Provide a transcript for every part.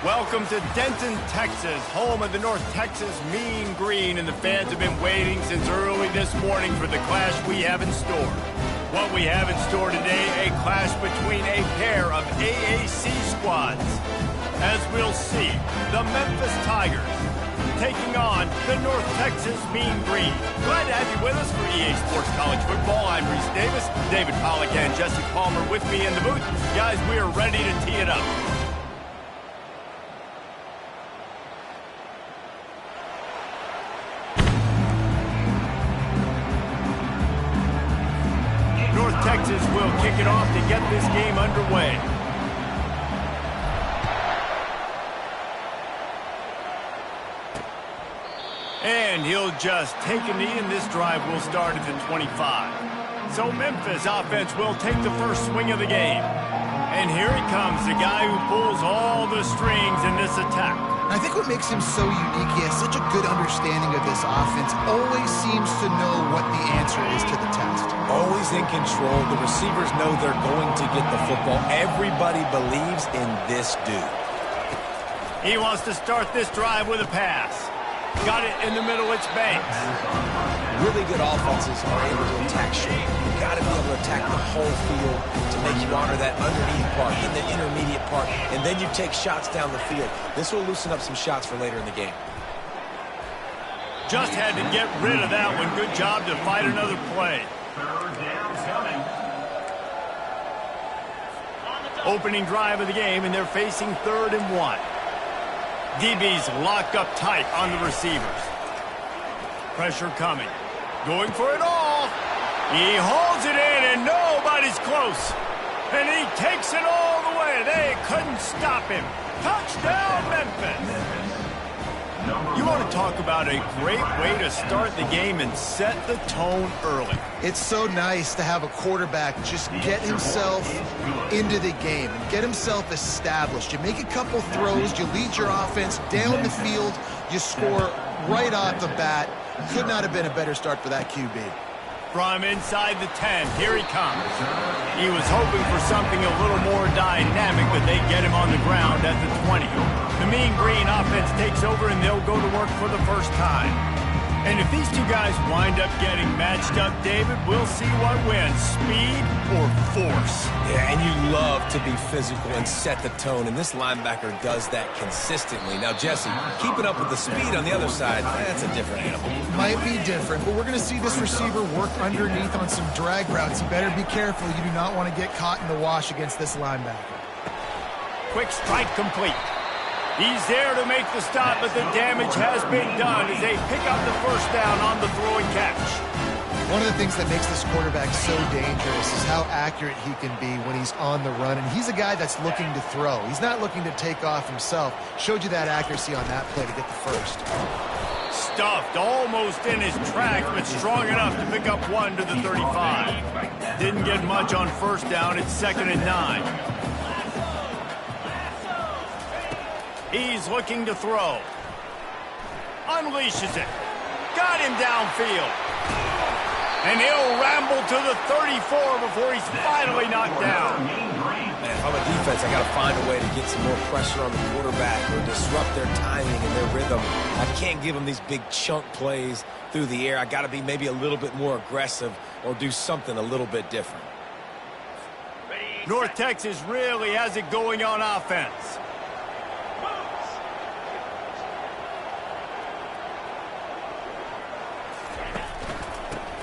Welcome to Denton, Texas, home of the North Texas Mean Green, and the fans have been waiting since early this morning for the clash we have in store. What we have in store today, a clash between a pair of AAC squads. As we'll see, the Memphis Tigers taking on the North Texas Mean Green. Glad to have you with us for EA Sports College Football. I'm Reese Davis, David Pollack and Jesse Palmer with me in the booth. Guys, we are ready to tee it up. North Texas will kick it off to get this game underway. And he'll just take a knee, and this drive will start at the 25. So Memphis offense will take the first swing of the game. And here he comes, the guy who pulls all the strings in this attack. I think what makes him so unique, he has such a good understanding of this offense, always seems to know what the answer is to the test. Always in control. The receivers know they're going to get the football. Everybody believes in this dude. He wants to start this drive with a pass. Got it in the middle, it's Banks. Really good offenses are able to attack short. You've got to be able to attack the whole field to make you honor that underneath part, in the intermediate part, and then you take shots down the field. This will loosen up some shots for later in the game. Just had to get rid of that one. Good job to fight another play. Opening drive of the game, and they're facing 3rd and 1. DBs lock up tight on the receivers. Pressure coming. Going for it all. He holds it in, and nobody's close. And he takes it all the way. They couldn't stop him. Touchdown, Memphis. You want to talk about a great way to start the game and set the tone early. It's so nice to have a quarterback just get himself into the game and get himself established. You make a couple throws, you lead your offense down the field, you score right off the bat. Could not have been a better start for that QB. From inside the 10, here he comes. He was hoping for something a little more dynamic, but they get him on the ground at the 20. The Mean Green offense takes over, and they'll go to work for the first time. And if these two guys wind up getting matched up, David, we'll see what wins, speed or force. Yeah, and you love to be physical and set the tone, and this linebacker does that consistently. Now, Jesse, keeping up with the speed on the other side, that's a different animal. Might be different, but we're going to see this receiver work underneath on some drag routes. You better be careful. You do not want to get caught in the wash against this linebacker. Quick strike complete. He's there to make the stop, but the damage has been done as they pick up the first down on the throw and catch. One of the things that makes this quarterback so dangerous is how accurate he can be when he's on the run. And he's a guy that's looking to throw. He's not looking to take off himself. Showed you that accuracy on that play to get the first. Stuffed almost in his tracks, but strong enough to pick up one to the 35. Didn't get much on first down. It's 2nd and 9. He's looking to throw. Unleashes it. Got him downfield. And he'll ramble to the 34 before he's finally knocked down. Man, if I'm a defense, I got to find a way to get some more pressure on the quarterback or disrupt their timing and their rhythm. I can't give them these big chunk plays through the air. I got to be maybe a little bit more aggressive or do something a little bit different. North Texas really has it going on offense.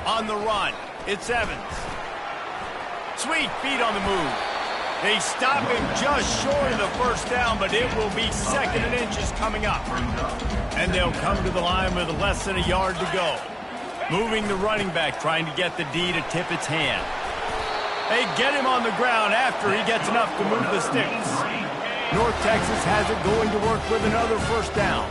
On the run, it's Evans. Sweet feet on the move. They stop him just short of the first down, but it will be 2nd and inches coming up. And they'll come to the line with less than a yard to go. Moving the running back, trying to get the D to tip its hand. They get him on the ground after he gets enough to move the sticks. North Texas has it going to work with another first down.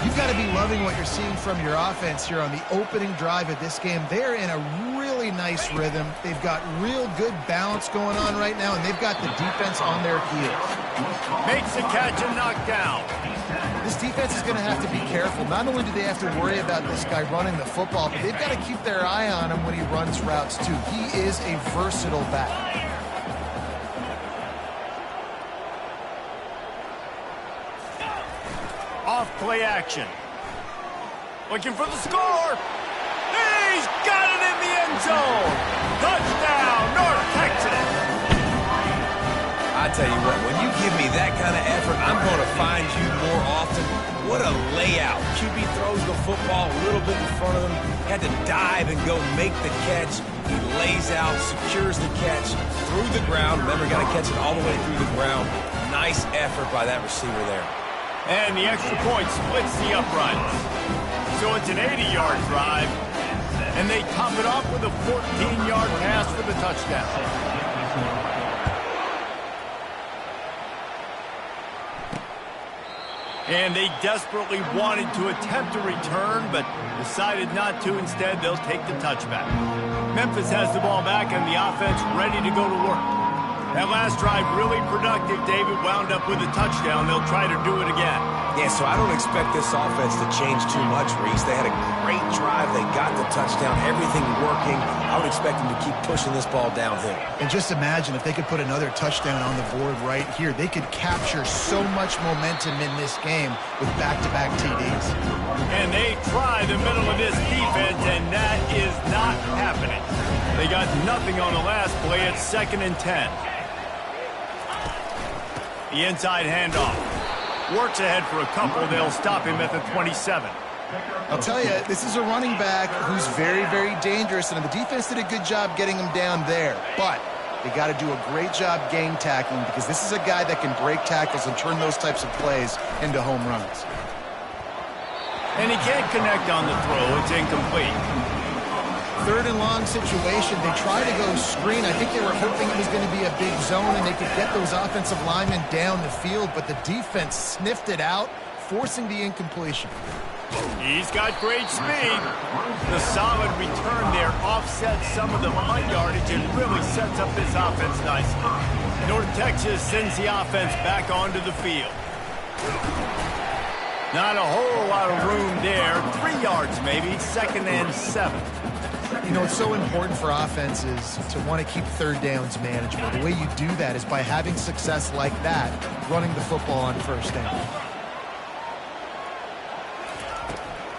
You've got to be loving what you're seeing from your offense here on the opening drive of this game. They're in a really nice rhythm. They've got real good balance going on right now, and they've got the defense on their heels. Makes the catch and knocked down. This defense is going to have to be careful. Not only do they have to worry about this guy running the football, but they've got to keep their eye on him when he runs routes, too. He is a versatile back. off play action. Looking for the score. He's got it in the end zone. Touchdown, North Texas. I tell you what, when you give me that kind of effort, I'm going to find you more often. What a layout. QB throws the football a little bit in front of him. Had to dive and go make the catch. He lays out, secures the catch through the ground. Remember, got to catch it all the way through the ground. Nice effort by that receiver there. And the extra point splits the uprights. So it's an 80-yard drive. And they top it off with a 14-yard pass for the touchdown. And they desperately wanted to attempt a return, but decided not to. Instead, they'll take the touchback. Memphis has the ball back and the offense ready to go to work. That last drive really productive. David wound up with a touchdown. They'll try to do it again. Yeah, so I don't expect this offense to change too much, Reese. They had a great drive. They got the touchdown. Everything working. I would expect them to keep pushing this ball downhill. And just imagine if they could put another touchdown on the board right here. They could capture so much momentum in this game with back-to-back TDs. And they try the middle of this defense, and that is not happening. They got nothing on the last play. It's 2nd and 10. The inside handoff. Works ahead for a couple. They'll stop him at the 27. I'll tell you, this is a running back who's very, very dangerous, and the defense did a good job getting him down there. But they got to do a great job game tackling because this is a guy that can break tackles and turn those types of plays into home runs. And he can't connect on the throw. It's incomplete. 3rd and long situation. They try to go screen. I think they were hoping it was going to be a big zone and they could get those offensive linemen down the field, but the defense sniffed it out, forcing the incompletion. He's got great speed. The solid return there offsets some of the punt yardage and really sets up this offense nicely. North Texas sends the offense back onto the field. Not a whole lot of room there. 3 yards maybe, 2nd and 7. You know, it's so important for offenses to want to keep 3rd downs manageable. The way you do that is by having success like that, running the football on 1st down.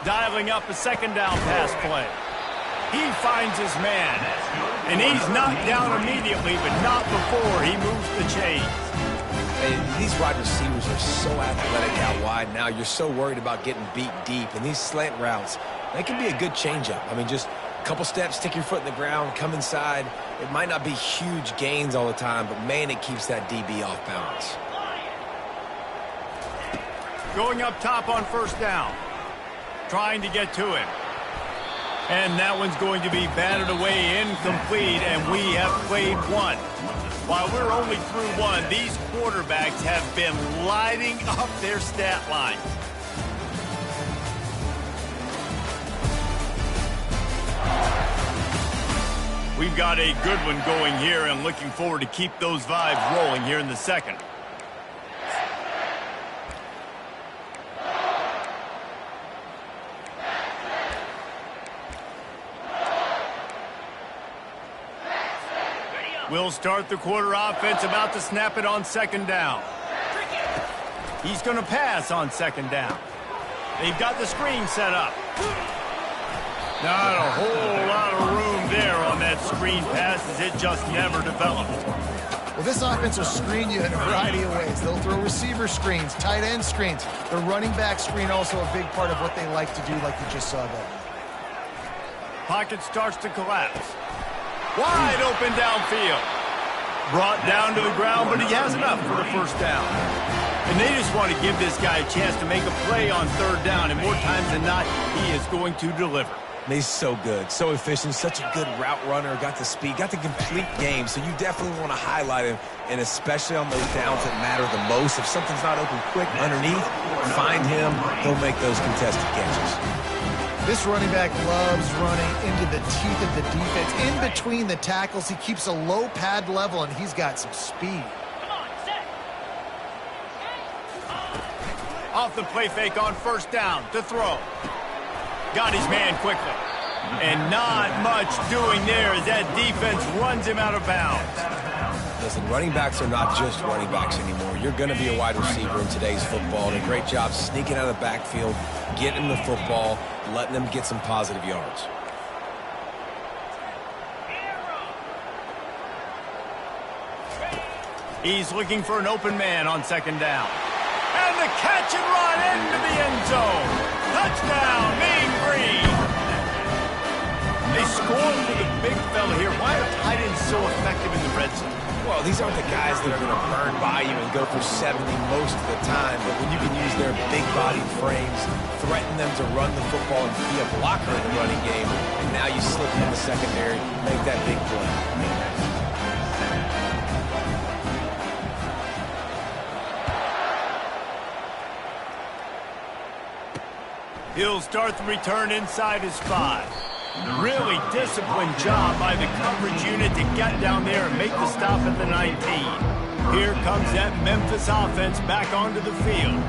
Dialing up a 2nd down pass play. He finds his man. And he's knocked down immediately, but not before he moves the chains. And these wide receivers are so athletic out wide now. You're so worried about getting beat deep. And these slant routes, they can be a good changeup. I mean, just a couple steps, stick your foot in the ground, come inside. It might not be huge gains all the time, but, man, it keeps that DB off balance. Going up top on 1st down. Trying to get to him. And that one's going to be batted away incomplete, and we have played 1. While we're only through 1, these quarterbacks have been lighting up their stat line. We've got a good one going here and looking forward to keep those vibes rolling here in the 2nd. We'll start the quarter offense, about to snap it on 2nd down. He's going to pass on 2nd down. They've got the screen set up. Not a whole lot of room there on that screen pass as it just never developed. Well, this offense will screen you in a variety of ways. They'll throw receiver screens, tight end screens. The running back screen also a big part of what they like to do, like you just saw there. Pocket starts to collapse. Wide open downfield. Brought down to the ground, but he has enough for the 1st down. And they just want to give this guy a chance to make a play on 3rd down, and more times than not, he is going to deliver. He's so good, so efficient, such a good route runner, got the speed, got the complete game, so you definitely want to highlight him, and especially on those downs that matter the most. If something's not open quick underneath, find him, he'll make those contested catches. This running back loves running into the teeth of the defense. In between the tackles, he keeps a low pad level, and he's got some speed. Off the play fake on 1st down to throw. Got his man quickly. And not much doing there as that defense runs him out of bounds. Listen, running backs are not just running backs anymore. You're going to be a wide receiver in today's football. And a great job sneaking out of the backfield, getting the football, letting them get some positive yards. He's looking for an open man on second down. And the catch and run into the end zone. Touchdown, Mean Green. They scored with a big fella here. Why are tight ends so effective in the red zone? Well, these aren't the guys that are going to burn by you and go for 70 most of the time, but when you can use their big-bodied frames, threaten them to run the football and be a blocker in the running game, and now you slip in the secondary, make that big play. He'll start the return inside his 5. Really disciplined job by the coverage unit to get down there and make the stop at the 19. Here comes that Memphis offense back onto the field.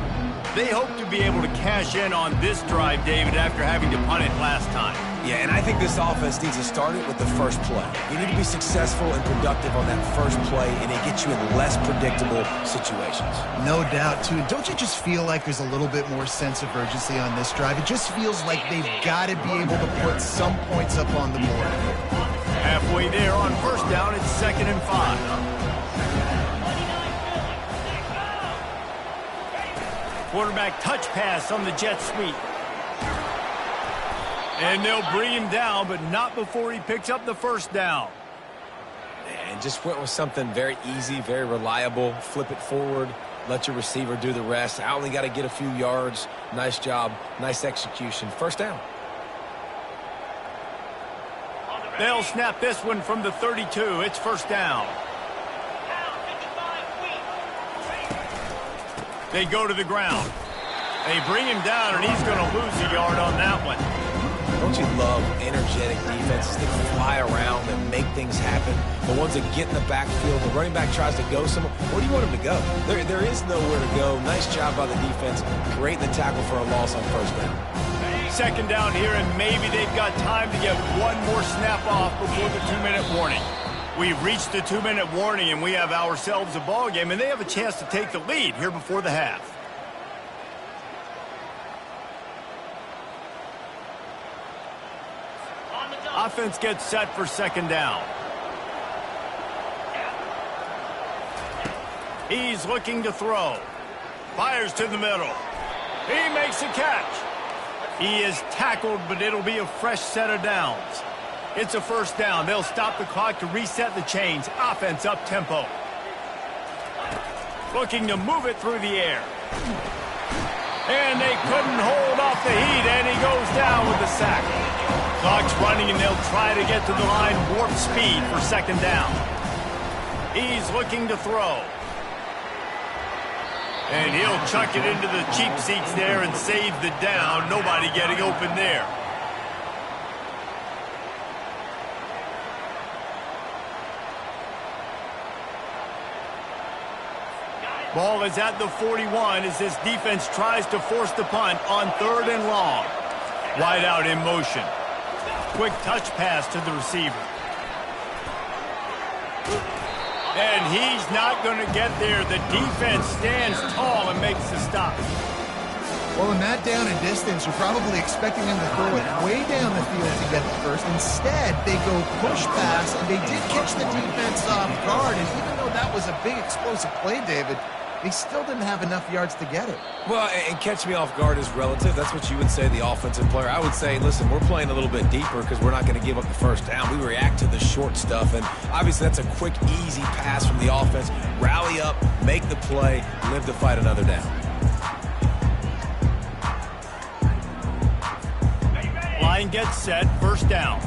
They hope to be able to cash in on this drive, David, after having to punt it last time. Yeah, and I think this offense needs to start it with the first play. You need to be successful and productive on that first play, and it gets you in less predictable situations. No doubt, too. Don't you just feel like there's a little bit more sense of urgency on this drive? It just feels like they've got to be able to put some points up on the board. Halfway there on first down, it's 2nd and 5. Quarterback touch pass on the jet sweep. And they'll bring him down, but not before he picks up the first down. And just went with something very easy, very reliable. Flip it forward, let your receiver do the rest. I only got to get a few yards. Nice job, nice execution. First down. They'll snap this one from the 32. It's first down. They go to the ground. They bring him down, and he's going to lose a yard on that one. Don't you love energetic defenses that fly around and make things happen? The ones that get in the backfield, the running back tries to go somewhere. Where do you want him to go? There is nowhere to go. Nice job by the defense, creating the tackle for a loss on first down. Second down here, and maybe they've got time to get one more snap off before the 2-minute warning. We've reached the 2-minute warning, and we have ourselves a ball game, and they have a chance to take the lead here before the half. Offense gets set for second down. He's looking to throw. Fires to the middle. He makes a catch. He is tackled, but it'll be a fresh set of downs. It's a first down. They'll stop the clock to reset the chains. Offense up tempo. Looking to move it through the air. And they couldn't hold off the heat, and he goes down with the sack. Clock's running, and they'll try to get to the line warp speed for second down. He's looking to throw. And he'll chuck it into the cheap seats there and save the down. Nobody getting open there. Ball is at the 41 as this defense tries to force the punt on 3rd and long. Wide out in motion. Quick touch pass to the receiver. And he's not going to get there. The defense stands tall and makes the stop. Well, in that down and distance, you're probably expecting them to throw it way down the field to get the first. Instead, they go push pass, and they did catch the defense off guard. And even though that was a big explosive play, David, they still didn't have enough yards to get it. Well, and catch me off guard is relative. That's what you would say, the offensive player. I would say, listen, we're playing a little bit deeper because we're not going to give up the first down. We react to the short stuff, and obviously that's a quick, easy pass from the offense. Rally up, make the play, live to fight another down. Line gets set, first down.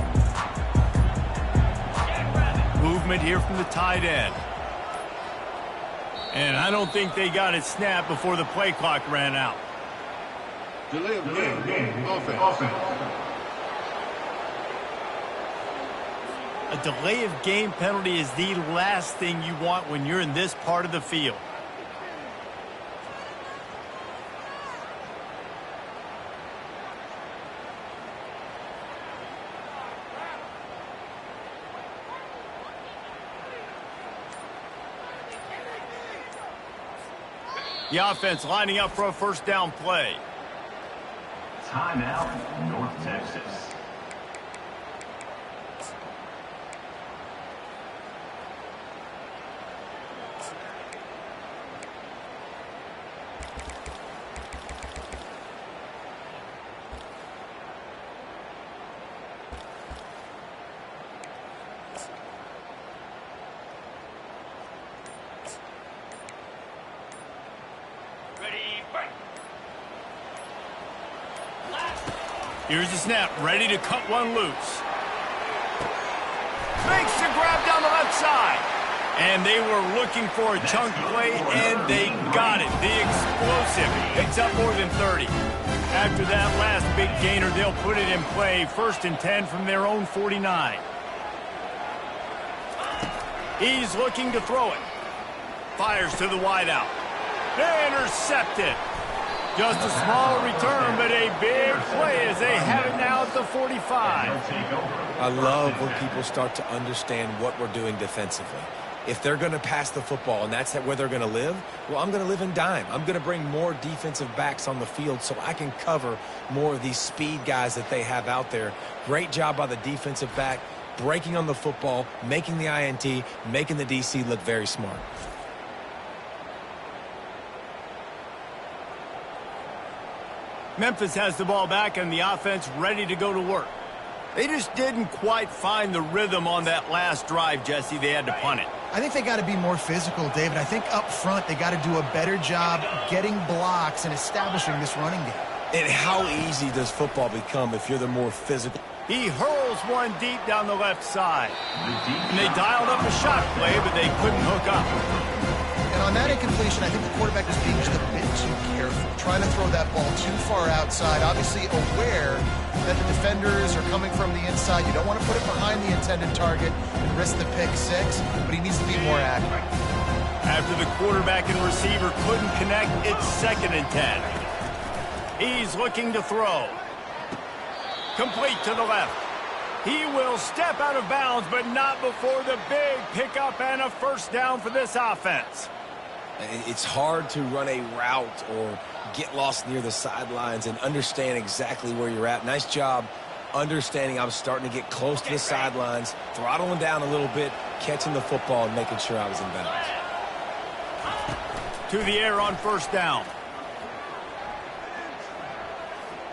Movement here from the tight end. And I don't think they got it snapped before the play clock ran out. Delay of game, offense. A delay of game penalty is the last thing you want when you're in this part of the field. The offense lining up for a first down play. Timeout, North Texas. Here's the snap, ready to cut one loose. Makes the grab down the left side. And they were looking for a chunk play, and they got it. The explosive picks up more than 30. After that last big gainer, they'll put it in play. 1st and 10 from their own 49. He's looking to throw it. Fires to the wideout. Intercepted. Just a small return, but a big play as they have it now at the 45. I love when people start to understand what we're doing defensively. If they're going to pass the football and that's where they're going to live, well, I'm going to live in dime. I'm going to bring more defensive backs on the field so I can cover more of these speed guys that they have out there. Great job by the defensive back, breaking on the football, making the INT, making the DC look very smart. Memphis has the ball back and the offense ready to go to work. They just didn't quite find the rhythm on that last drive, Jesse. They had to punt it. I think they got to be more physical, David. I think up front they got to do a better job getting blocks and establishing this running game. And how easy does football become if you're the more physical? He hurls one deep down the left side. And they dialed up a shot play, but they couldn't hook up. And on that incompletion, I think the quarterback was being just a bit too careful, trying to throw that ball too far outside, obviously aware that the defenders are coming from the inside. You don't want to put it behind the intended target and risk the pick six, but he needs to be more accurate. After the quarterback and receiver couldn't connect, it's 2nd and 10. He's looking to throw. Complete to the left. He will step out of bounds, but not before the big pickup and a first down for this offense. It's hard to run a route or get lost near the sidelines and understand exactly where you're at. Nice job understanding I was starting to get close to the sidelines, throttling down a little bit, catching the football and making sure I was in bounds. To the air on first down.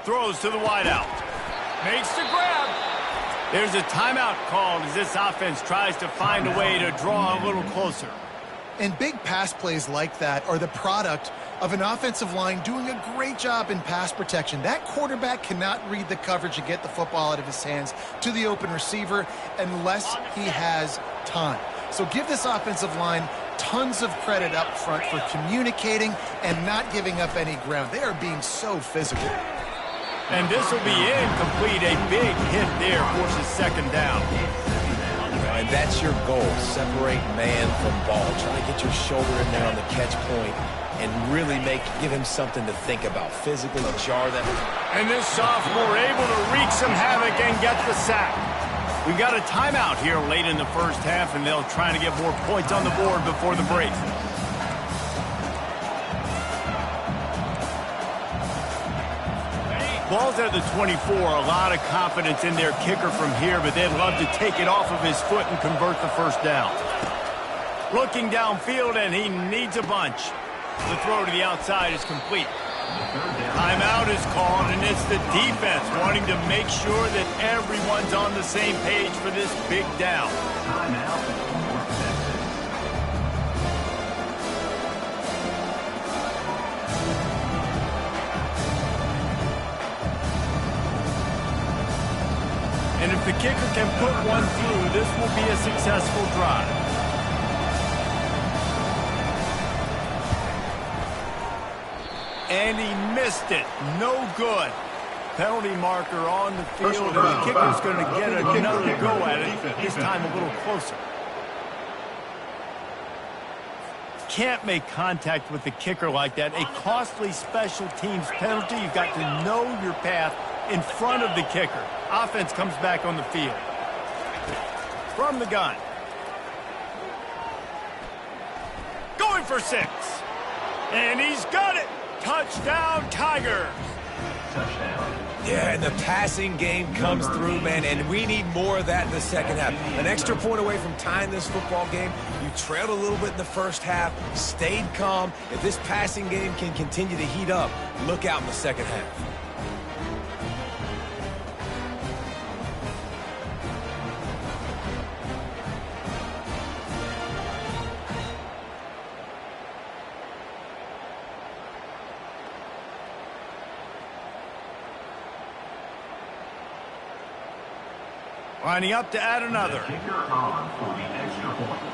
Throws to the wideout. Makes the grab. There's a timeout called as this offense tries to find a way to draw a little closer. And big pass plays like that are the product of an offensive line doing a great job in pass protection. That quarterback cannot read the coverage and get the football out of his hands to the open receiver unless he has time. So give this offensive line tons of credit up front for communicating and not giving up any ground. They are being so physical. And this will be incomplete. A big hit there forces 2nd down. And that's your goal. Separate man from ball. Try to get your shoulder in there on the catch point and really give him something to think about. Physically jar them. And this sophomore able to wreak some havoc and get the sack. We got a timeout here late in the first half, and they'll try to get more points on the board before the break. Ball's at the 24, a lot of confidence in their kicker from here, but they'd love to take it off of his foot and convert the first down. Looking downfield, and he needs a bunch. The throw to the outside is complete. Timeout is called, and it's the defense wanting to make sure that everyone's on the same page for this big down. Timeout. And if the kicker can put one through, this will be a successful drive. And he missed it. No good. Penalty marker on the field, and the kicker's going to get another go at it, this time a little closer. Can't make contact with the kicker like that. A costly special teams penalty. You've got to know your path in front of the kicker. Offense comes back on the field. From the gun. Going for 6. And he's got it! Touchdown, Tigers! Touchdown. Yeah, and the passing game comes through, man, and we need more of that in the second half. An extra point away from tying this football game. You trailed a little bit in the first half, stayed calm. If this passing game can continue to heat up, look out in the second half. Lining up to add another. Kicker on for the extra point.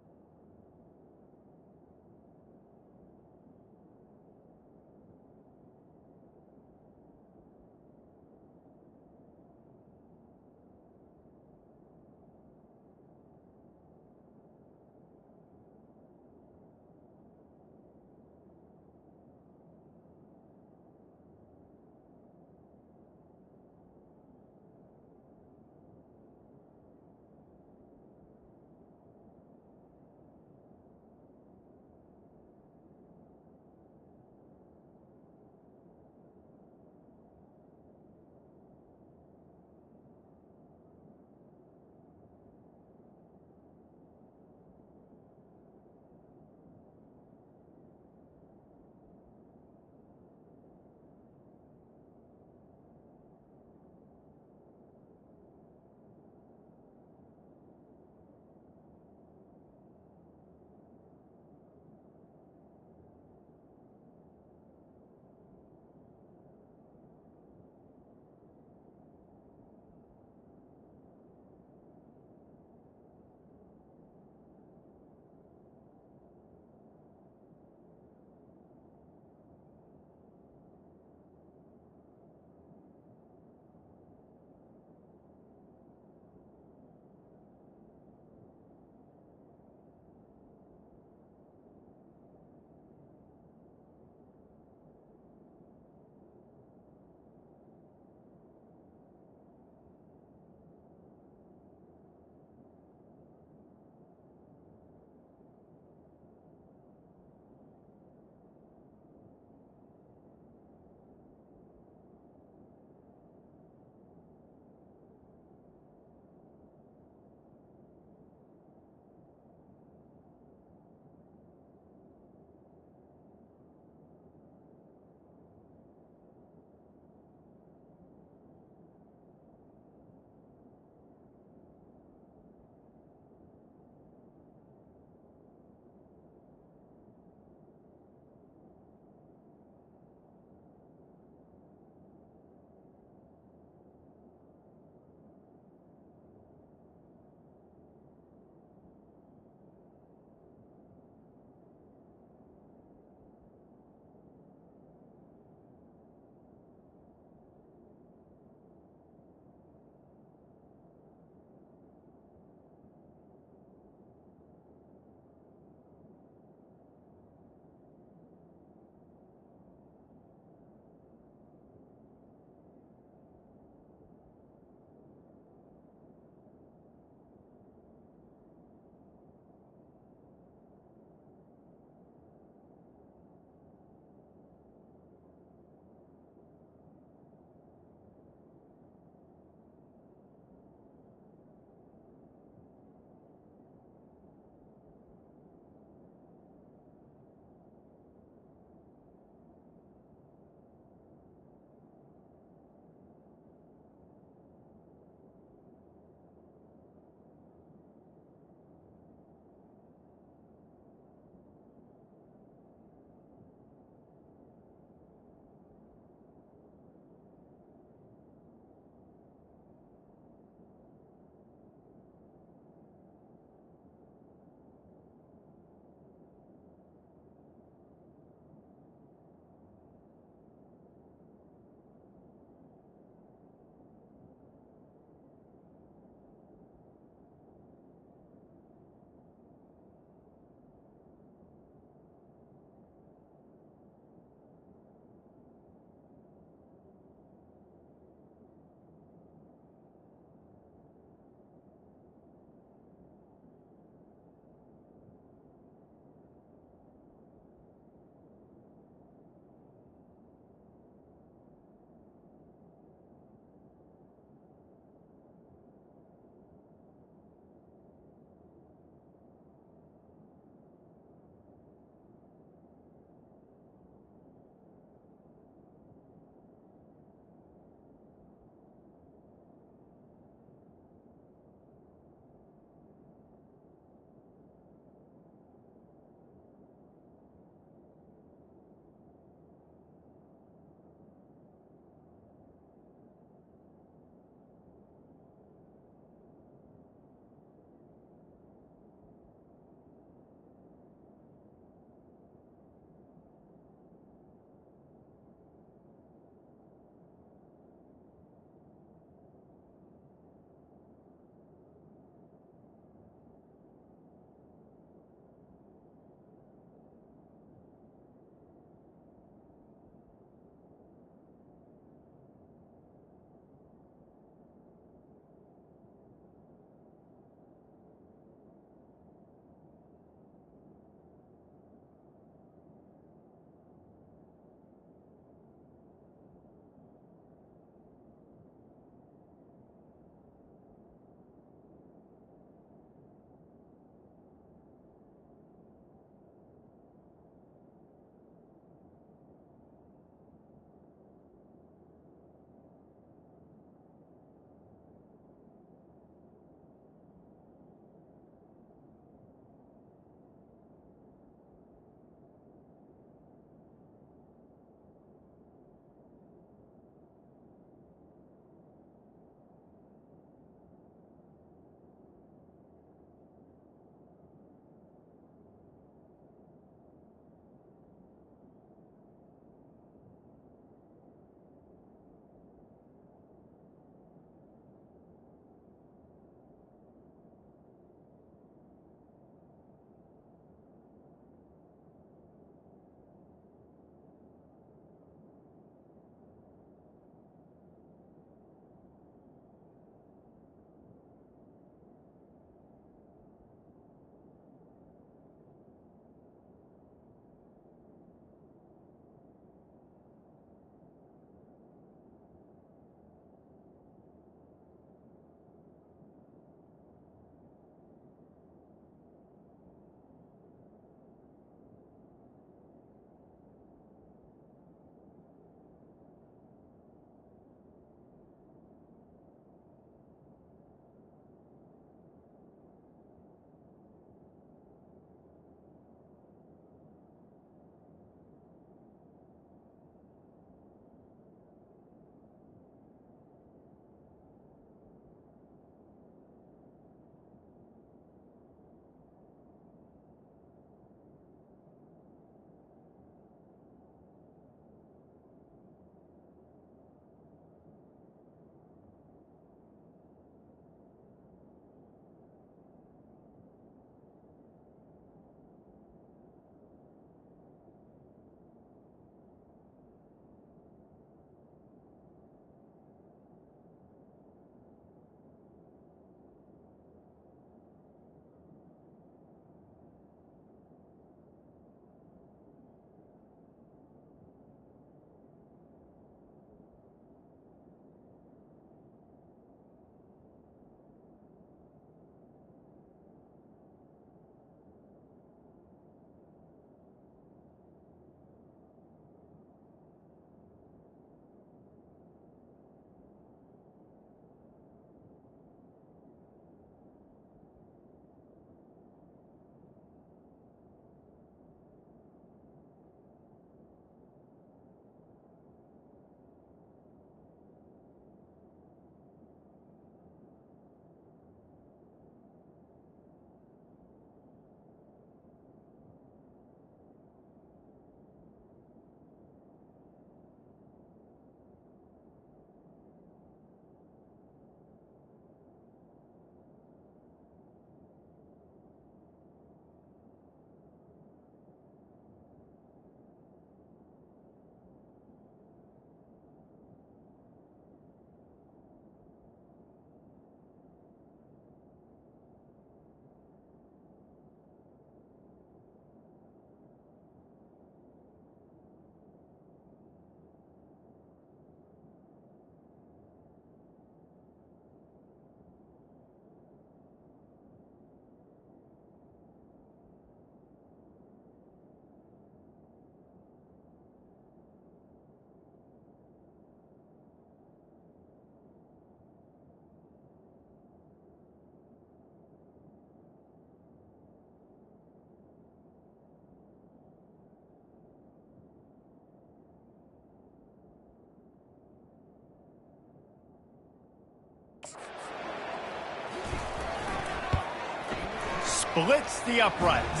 blitz the uprights.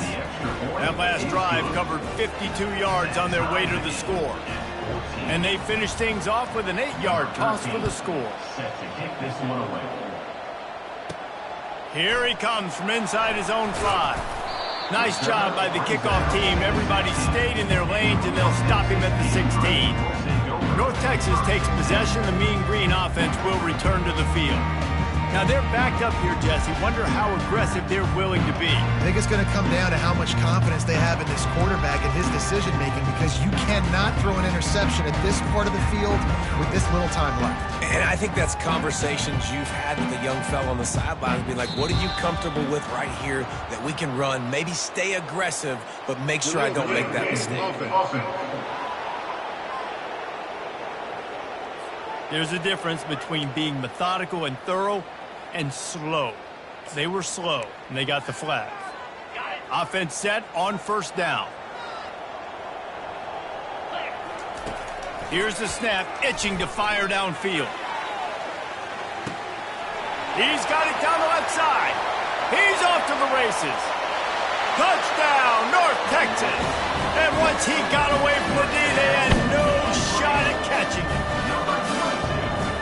That last drive covered 52 yards on their way to the score. And they finished things off with an 8-yard toss for the score. Set to kick this one away. Here he comes from inside his own 5. Nice job by the kickoff team. Everybody stayed in their lanes, and they'll stop him at the 16. North Texas takes possession. The Mean Green offense will return to the field. Now, they're backed up here, Jesse. Wonder how aggressive they're willing to be. I think it's going to come down to how much confidence they have in this quarterback and his decision-making, because you cannot throw an interception at this part of the field with this little time left. And I think that's conversations you've had with a young fella on the sidelines, being like, what are you comfortable with right here that we can run? Maybe stay aggressive, but make sure I don't make that mistake. There's a difference between being methodical and thorough and slow. They were slow, and they got the flag. Offense set on first down. Here's the snap, itching to fire downfield. He's got it down the left side. He's off to the races. Touchdown, North Texas. And once he got away from the D, they had no shot at catching it.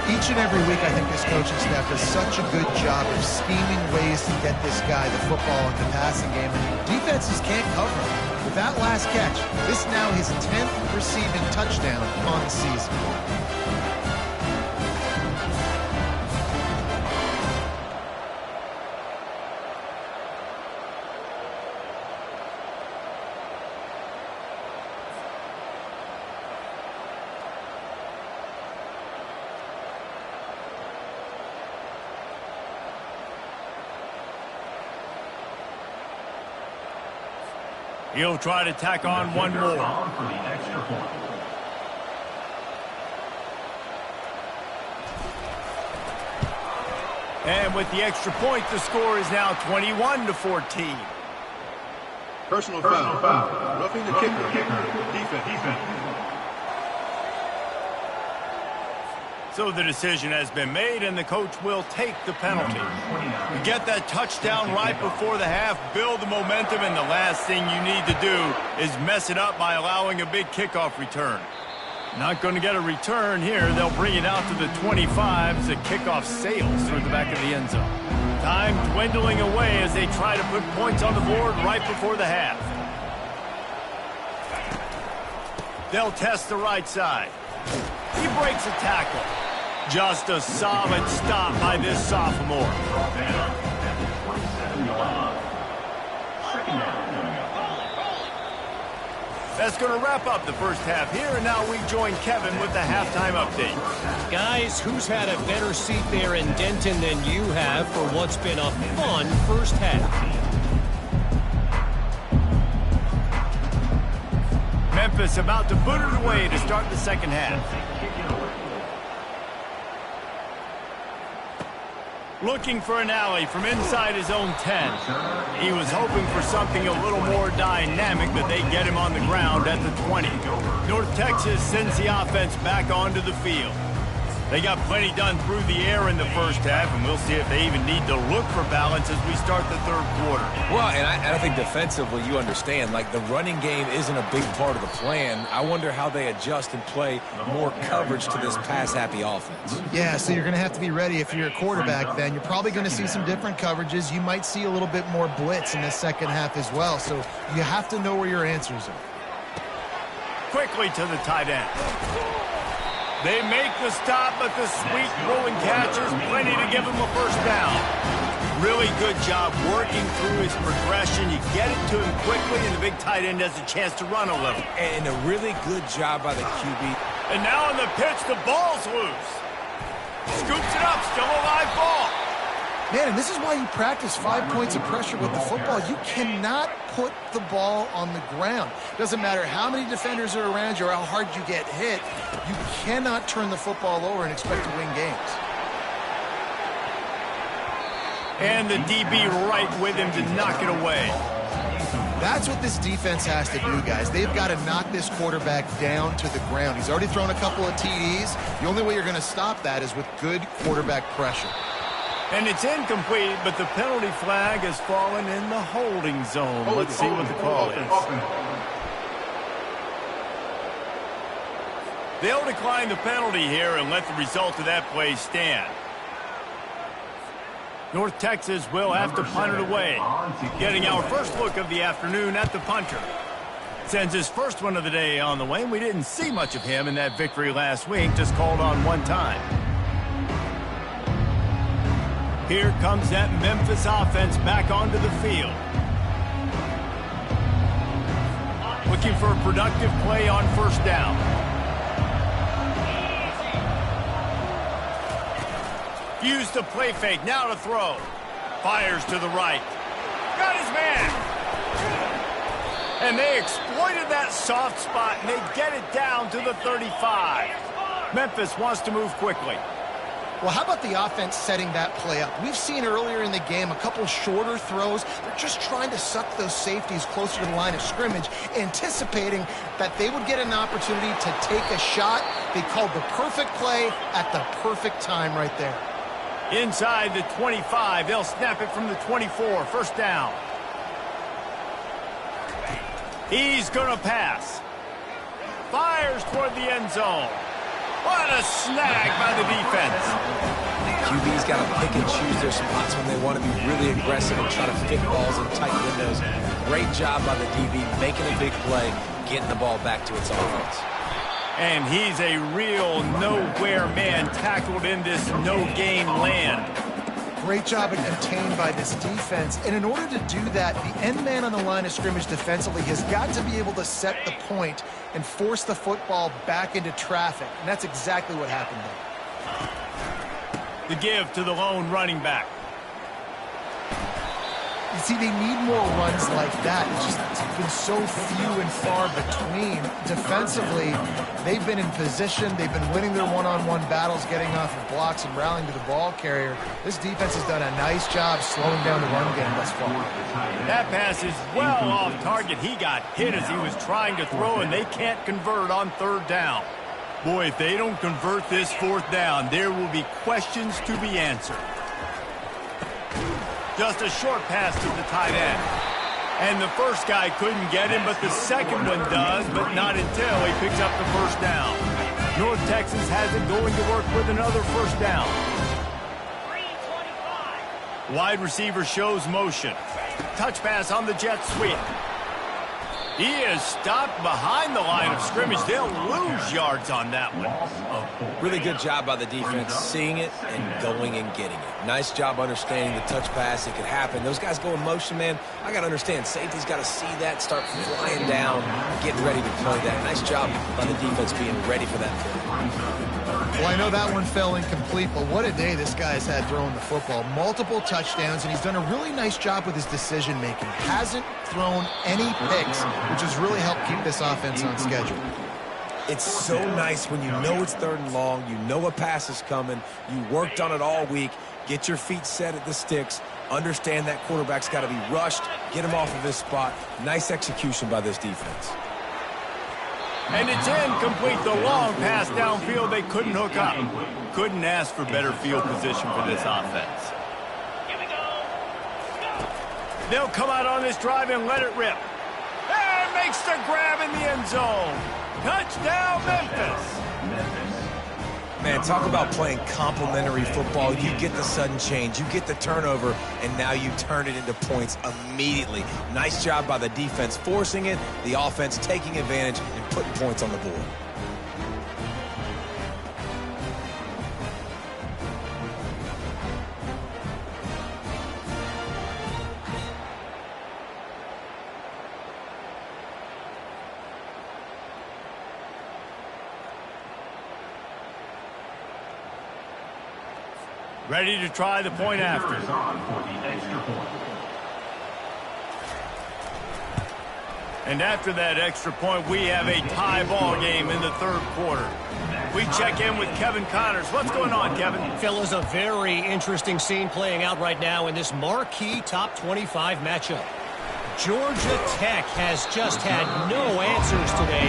Each and every week, I think this coaching staff does such a good job of scheming ways to get this guy the football in the passing game, and defenses can't cover him. With that last catch, this is now his 10th receiving touchdown on the season. He'll try to tack on one more. On for the extra point. And with the extra point, the score is now 21-14. Personal foul. Roughing the kicker. Defense. So the decision has been made, and the coach will take the penalty. You get that touchdown right before the half, build the momentum, and the last thing you need to do is mess it up by allowing a big kickoff return. Not going to get a return here. They'll bring it out to the 25 as the kickoff sails through the back of the end zone. Time dwindling away as they try to put points on the board right before the half. They'll test the right side. He breaks a tackle. Just a solid stop by this sophomore. That's going to wrap up the first half here, and now we join Kevin with the halftime update. Guys, who's had a better seat there in Denton than you have for what's been a fun first half? Memphis about to boot it away to start the second half. Looking for an alley from inside his own 10. He was hoping for something a little more dynamic, but they get him on the ground at the 20. North Texas sends the offense back onto the field. They got plenty done through the air in the first half, and we'll see if they even need to look for balance as we start the third quarter. Well, and I think defensively, you understand, like the running game isn't a big part of the plan. I wonder how they adjust and play more coverage to this pass-happy offense. Yeah, so you're going to have to be ready if you're a quarterback then. You're probably going to see some different coverages. You might see a little bit more blitz in the second half as well, so you have to know where your answers are. Quickly to the tight end. They make the stop, but the sweet rolling catch is plenty to give him a first down. Really good job working through his progression. You get it to him quickly, and the big tight end has a chance to run a little. And a really good job by the QB. And now on the pitch, the ball's loose. Scoops it up, still a live ball. Man, and this is why you practice 5 points of pressure with the football. You cannot put the ball on the ground. Doesn't matter how many defenders are around you or how hard you get hit. You cannot turn the football over and expect to win games. And the DB right with him to knock it away. That's what this defense has to do, guys. They've got to knock this quarterback down to the ground. He's already thrown a couple of TDs. The only way you're going to stop that is with good quarterback pressure. And it's incomplete, but the penalty flag has fallen in the holding zone. Let's see what the call is. They'll decline the penalty here and let the result of that play stand. North Texas will have to punt it away. Getting our first look of the afternoon at the punter. Sends his first one of the day on the way. We didn't see much of him in that victory last week, just called on one time. Here comes that Memphis offense back onto the field. Looking for a productive play on first down. Use the play fake, now to throw. Fires to the right. Got his man. And they exploited that soft spot, and they get it down to the 35. Memphis wants to move quickly. Well, how about the offense setting that play up? We've seen earlier in the game a couple shorter throws. They're just trying to suck those safeties closer to the line of scrimmage, anticipating that they would get an opportunity to take a shot. They called the perfect play at the perfect time right there. Inside the 25, they'll snap it from the 24. First down. He's going to pass. Fires toward the end zone. What a snag by the defense. QB's got to pick and choose their spots when they want to be really aggressive and try to fit balls in tight windows. Great job by the DB making a big play, getting the ball back to its offense. And he's a real nowhere man tackled in this no-game land. Great job and contained by this defense. And in order to do that, the end man on the line of scrimmage defensively has got to be able to set the point and force the football back into traffic. And that's exactly what happened there. The give to the lone running back. You see, they need more runs like that. It's been so few and far between. Defensively, they've been in position. They've been winning their one-on-one battles, getting off of blocks and rallying to the ball carrier. This defense has done a nice job slowing down the run game thus far. That pass is well off target. He got hit as he was trying to throw, and they can't convert on third down. Boy, if they don't convert this fourth down, there will be questions to be answered. Just a short pass to the tight end. And the first guy couldn't get him, but the second one does, but not until he picks up the first down. North Texas has it going to work with another first down. Wide receiver shows motion. Touch pass on the jet sweep. He is stopped behind the line of scrimmage. They'll lose yards on that one. Really good job by the defense, seeing it and going and getting it. Nice job understanding the touch pass. It could happen. Those guys go in motion, man. I got to understand. Safety's got to see that, start flying down, getting ready to play that. Nice job by the defense being ready for that play. Well, I know that one fell incomplete, but what a day this guy has had throwing the football. Multiple touchdowns, and he's done a really nice job with his decision-making. Hasn't thrown any picks, which has really helped keep this offense on schedule. It's so nice when you know it's third and long, you know a pass is coming, you worked on it all week, get your feet set at the sticks, understand that quarterback's got to be rushed, get him off of his spot. Nice execution by this defense. And it's incomplete. The long pass downfield, they couldn't hook up. Couldn't ask for better field position for this offense. They'll come out on this drive and let it rip. And makes the grab in the end zone. Touchdown, Memphis. Man, talk about playing complementary football. You get the sudden change, you get the turnover, and now you turn it into points immediately. Nice job by the defense forcing it, the offense taking advantage and putting points on the board. Ready to try the point after. And after that extra point, we have a tie ball game in the third quarter. We check in with Kevin Connors. What's going on, Kevin? Phil, is a very interesting scene playing out right now in this marquee top 25 matchup. Georgia Tech has just had no answers today.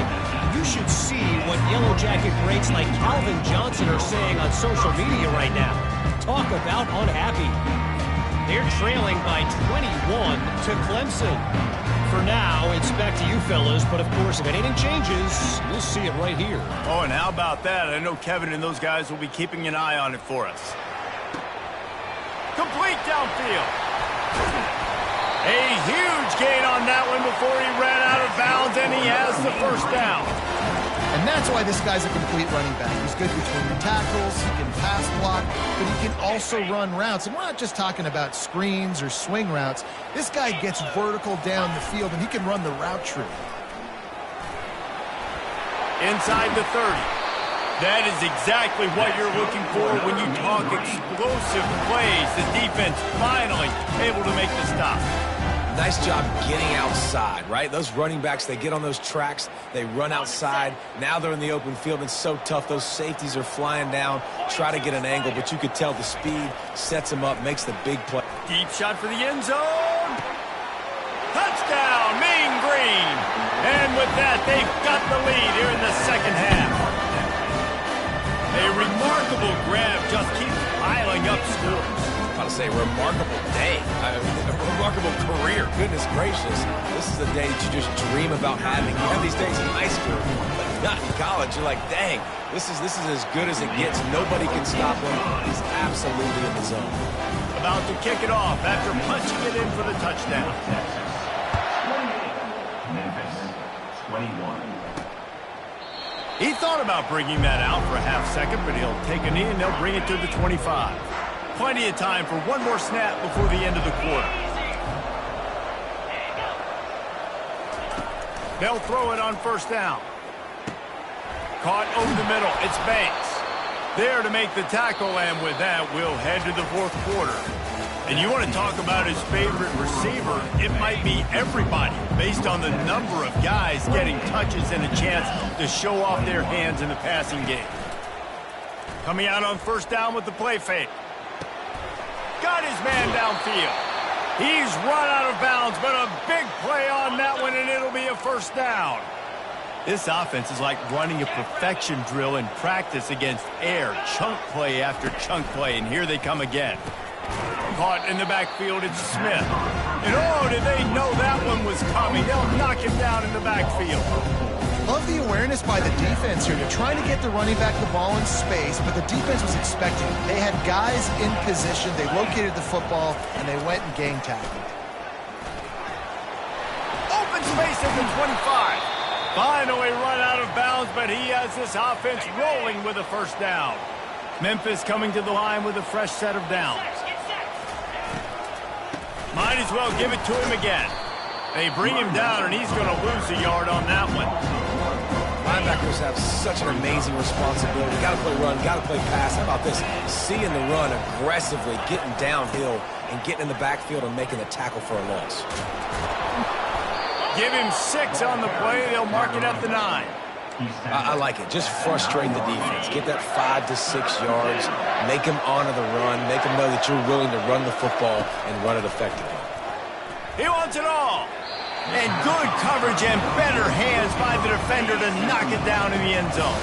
You should see what Yellow Jacket greats like Calvin Johnson are saying on social media right now. Talk about unhappy. They're trailing by 21 to Clemson. For now, it's back to you fellas, but of course, if anything changes, you'll see it right here. Oh, and how about that? I know Kevin and those guys will be keeping an eye on it for us. Complete downfield. A huge gain on that one before he ran out of bounds, and he has the first down. And that's why this guy's a complete running back. He's good between the tackles, he can pass block, but he can also run routes. And we're not just talking about screens or swing routes. This guy gets vertical down the field, and he can run the route tree. Inside the 30. That is exactly what you're looking for when you talk explosive plays. The defense finally able to make the stop. Nice job getting outside, right? Those running backs, they get on those tracks, they run outside. Now they're in the open field. It's so tough. Those safeties are flying down, try to get an angle, but you could tell the speed sets them up, makes the big play. Deep shot for the end zone. Touchdown, Mean Green. And with that, they've got the lead here in the second half. A remarkable grab just keeps piling up scores. I was about to say, remarkable day. I mean, a remarkable career. Goodness gracious. This is the day that you just dream about having. You have these days in high school, but not in college. You're like, dang, this is as good as it gets. Nobody can stop him. He's absolutely in the zone. About to kick it off after punching it in for the touchdown. Memphis, 21. He thought about bringing that out for a half second, but he'll take a knee and they'll bring it to the 25. Plenty of time for one more snap before the end of the quarter. They'll throw it on first down. Caught over the middle. It's Banks. There to make the tackle, and with that, we'll head to the fourth quarter. And you want to talk about his favorite receiver, it might be everybody, based on the number of guys getting touches and a chance to show off their hands in the passing game. Coming out on first down with the play fake. Got his man downfield. He's run out of bounds, but a big play on that one, and it'll be a first down. This offense is like running a perfection drill in practice against air, chunk play after chunk play, and here they come again. Caught in the backfield, it's Smith. And oh, did they know that one was coming? They'll knock him down in the backfield. Love the awareness by the defense here. They're trying to get the running back the ball in space, but the defense was expecting it. They had guys in position, they located the football, and they went and gang tackled. Open space at the 25. Finally run out of bounds, but he has this offense rolling with a first down. Memphis coming to the line with a fresh set of downs. Might as well give it to him again. They bring him down, and he's going to lose a yard on that one. Linebackers have such an amazing responsibility. Got to play run, got to play pass. How about this? Seeing the run aggressively, getting downhill, and getting in the backfield and making the tackle for a loss. Give him 6 on the play. They'll mark it at the 9. I like it. Just frustrate the defense. Get that 5 to 6 yards. Make them honor the run. Make them know that you're willing to run the football and run it effectively. He wants it all. And good coverage and better hands by the defender to knock it down in the end zone.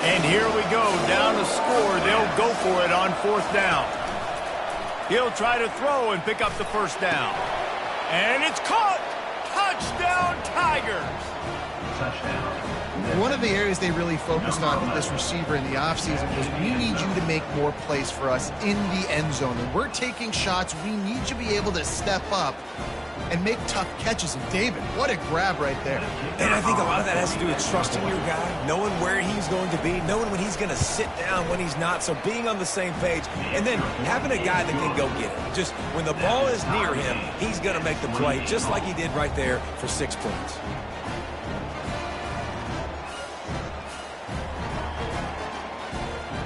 And here we go. Down to score. They'll go for it on fourth down. He'll try to throw and pick up the first down. And it's caught. Touchdown, Tigers. Touchdown. One of the areas they really focused on with this receiver in the offseason was we need you to make more plays for us in the end zone. And we're taking shots. We need you to be able to step up and make tough catches. And David, what a grab right there. And I think a lot of that has to do with trusting your guy, knowing where he's going to be, knowing when he's going to sit down, when he's not. So being on the same page, and then having a guy that can go get it. Just when the ball is near him, he's going to make the play, just like he did right there for 6 points.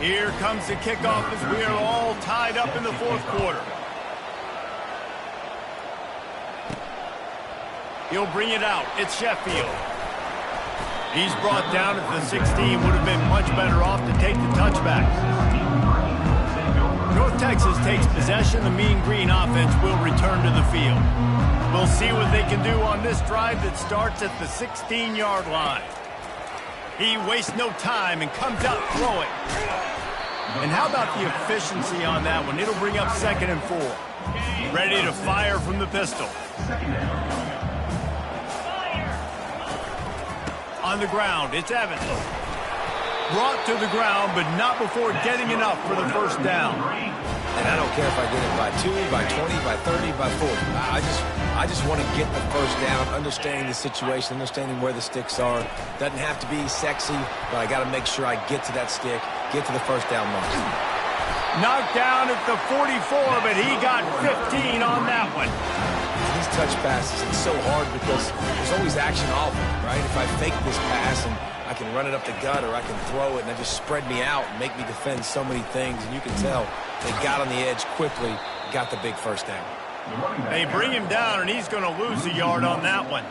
Here comes the kickoff as we are all tied up in the fourth quarter. He'll bring it out. It's Sheffield. He's brought down at the 16. Would have been much better off to take the touchback. North Texas takes possession. The Mean Green offense will return to the field. We'll see what they can do on this drive that starts at the 16-yard line. He wastes no time and comes out throwing. And how about the efficiency on that one? It'll bring up 2nd and 4. Ready to fire from the pistol. On the ground, it's Evans. Brought to the ground, but not before getting enough for the first down. And I don't care if I get it by 2, by 20, by 30, by 40. I just want to get the first down, understanding the situation, understanding where the sticks are. Doesn't have to be sexy, but I got to make sure I get to that stick, get to the first down mark. Knocked down at the 44, but he got 15 on that one. These touch passes, it's so hard because there's always action off it, right? If I fake this pass and I can run it up the gut or I can throw it and it just spread me out and make me defend so many things. And you can tell they got on the edge quickly, got the big first down. They bring him down, and he's going to lose a yard on that one.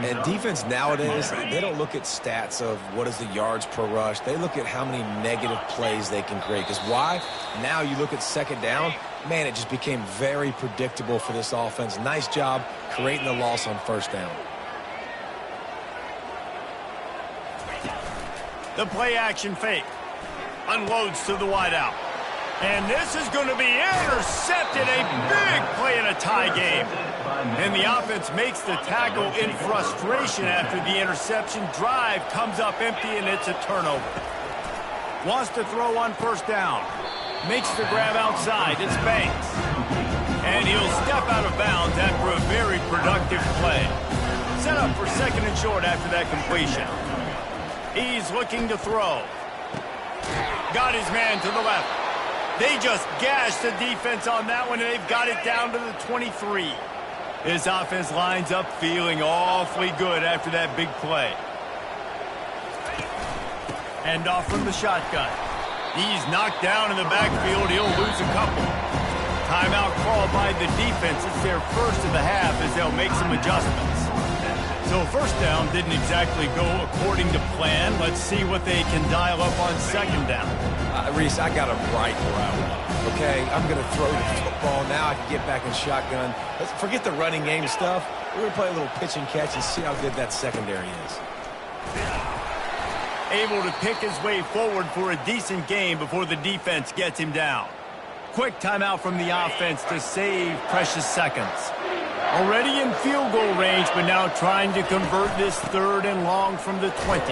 And defense nowadays, they don't look at stats of what is the yards per rush. They look at how many negative plays they can create. Because why? Now you look at 2nd down, man, it just became very predictable for this offense. Nice job creating the loss on 1st down. The play action fake. Unloads to the wideout. And this is going to be intercepted. A big play in a tie game. And the offense makes the tackle in frustration after the interception. Drive comes up empty, and it's a turnover. Wants to throw on 1st down. Makes the grab outside. It's Banks. And he'll step out of bounds after a very productive play. Set up for 2nd and short after that completion. He's looking to throw. Got his man to the left. They just gashed the defense on that one, and they've got it down to the 23. This offense lines up feeling awfully good after that big play. Hand off from the shotgun. He's knocked down in the backfield. He'll lose a couple. Timeout called by the defense. It's their first of the half as they'll make some adjustments. So 1st down didn't exactly go according to plan. Let's see what they can dial up on 2nd down. Reese, I got him right where I want. Okay, I'm going to throw the football. Now I can get back in shotgun. Let's forget the running game stuff. We're going to play a little pitch and catch and see how good that secondary is. Able to pick his way forward for a decent game before the defense gets him down. Quick timeout from the offense to save precious seconds. Already in field goal range, but now trying to convert this 3rd and long from the 20.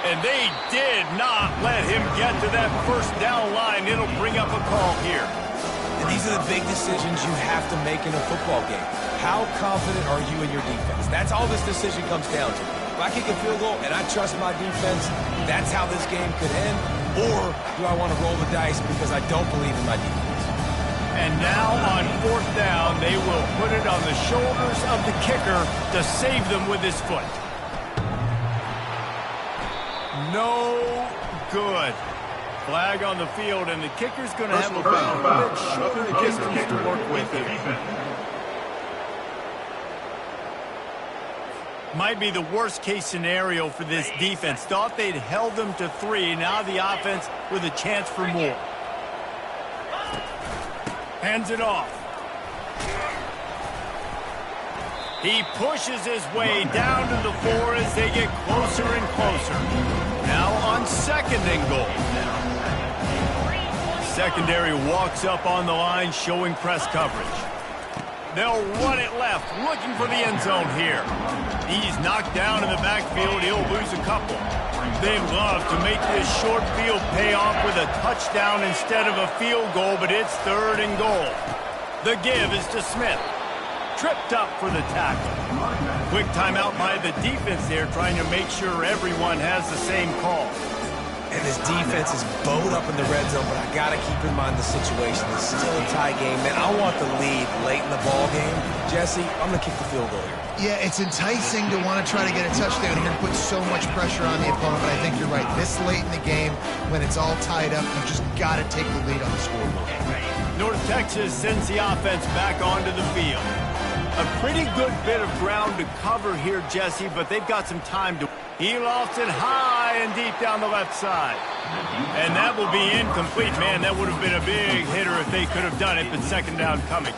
And they did not let him get to that 1st down line. It'll bring up a call here. And these are the big decisions you have to make in a football game. How confident are you in your defense? That's all this decision comes down to. If I kick a field goal and I trust my defense, that's how this game could end. Or do I want to roll the dice because I don't believe in my defense? And now on 4th down, they will put it on the shoulders of the kicker to save them with his foot. No good. Flag on the field, and the kicker's going to have a little bit shorter distance to work with here. Might be the worst-case scenario for this defense. Thought they'd held them to 3. Now the offense with a chance for more. Hands it off. He pushes his way down to the 4 as they get closer and closer. Now on 2nd and goal. Secondary walks up on the line, showing press coverage. They'll run it left, looking for the end zone here. He's knocked down in the backfield. He'll lose a couple. They love to make this short field pay off with a touchdown instead of a field goal, but it's 3rd and goal. The give is to Smith. Tripped up for the tackle. Quick timeout by the defense there, trying to make sure everyone has the same call. And this defense is bowed up in the red zone, but I got to keep in mind the situation. It's still a tie game, man. I want the lead late in the ball game. Jesse, I'm going to kick the field goal here. Yeah, it's enticing to want to try to get a touchdown here and put so much pressure on the opponent, but I think you're right. This late in the game, when it's all tied up, you just got to take the lead on the scoreboard. North Texas sends the offense back onto the field. A pretty good bit of ground to cover here, Jesse, but they've got some time to... He lofts it high and deep down the left side. And that will be incomplete. Man, that would have been a big hitter if they could have done it, but 2nd down coming.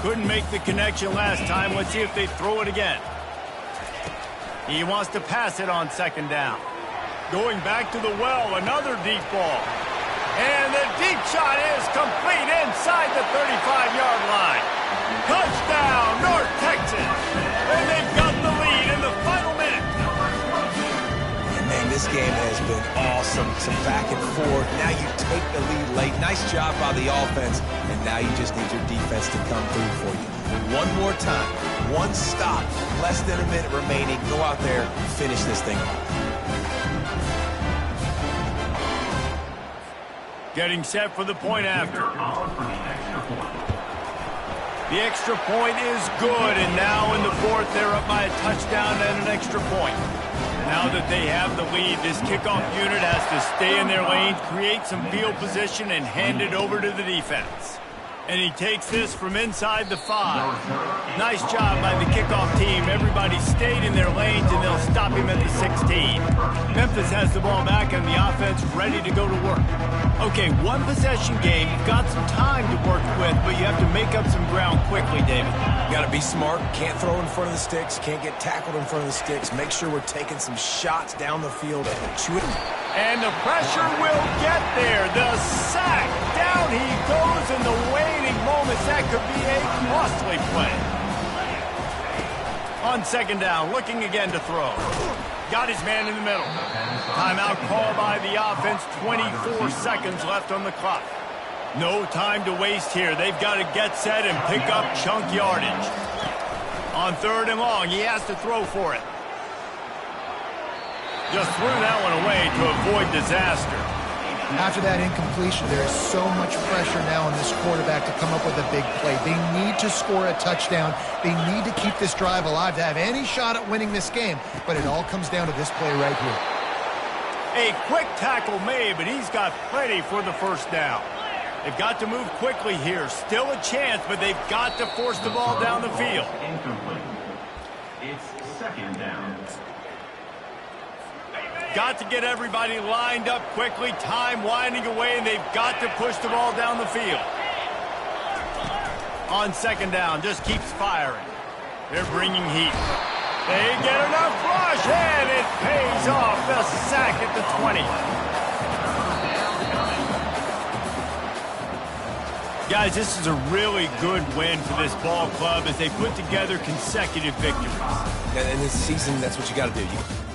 Couldn't make the connection last time. Let's see if they throw it again. He wants to pass it on second down. Going back to the well, another deep ball. And the deep shot is complete inside the 35-yard line. Touchdown, North Texas. And they've got the lead in the final minute. And man, this game has been awesome. Some back and forth. Now you take the lead late. Nice job by the offense. And now you just need your defense to come through for you. One more time. One stop. Less than a minute remaining. Go out there and finish this thing off. Getting set for the point after. The extra point is good, and now in the fourth, they're up by a touchdown and an extra point. Now that they have the lead, this kickoff unit has to stay in their lanes, create some field position, and hand it over to the defense. And he takes this from inside the 5. Nice job by the kickoff team. Everybody stayed in their lanes, and they'll stop him at the 16. Memphis has the ball back, and the offense ready to go to work. Okay, one possession game. You've got some time to work with, but you have to make up some ground quickly, David. You got to be smart. Can't throw in front of the sticks. Can't get tackled in front of the sticks. Make sure we're taking some shots down the field. And the pressure will get there. The sack. Down he goes in the waiting moments. That could be a costly play. On second down, looking again to throw. Got his man in the middle. Timeout call by the offense. 24 seconds left on the clock. No time to waste here. They've got to get set and pick up chunk yardage. On third and long, he has to throw for it. Just threw that one away to avoid disaster. After that incompletion, there is so much pressure now on this quarterback to come up with a big play. They need to score a touchdown. They need to keep this drive alive to have any shot at winning this game. But it all comes down to this play right here. A quick tackle made, but he's got plenty for the first down. They've got to move quickly here. Still a chance, but they've got to force the ball down the field. Incomplete. It's second down. Got to get everybody lined up quickly. Time winding away, and they've got to push the ball down the field. On second down, just keeps firing. They're bringing heat. They get enough rush, and it pays off. The sack at the 20. Guys, this is a really good win for this ball club as they put together consecutive victories. And in this season, that's what you got to do.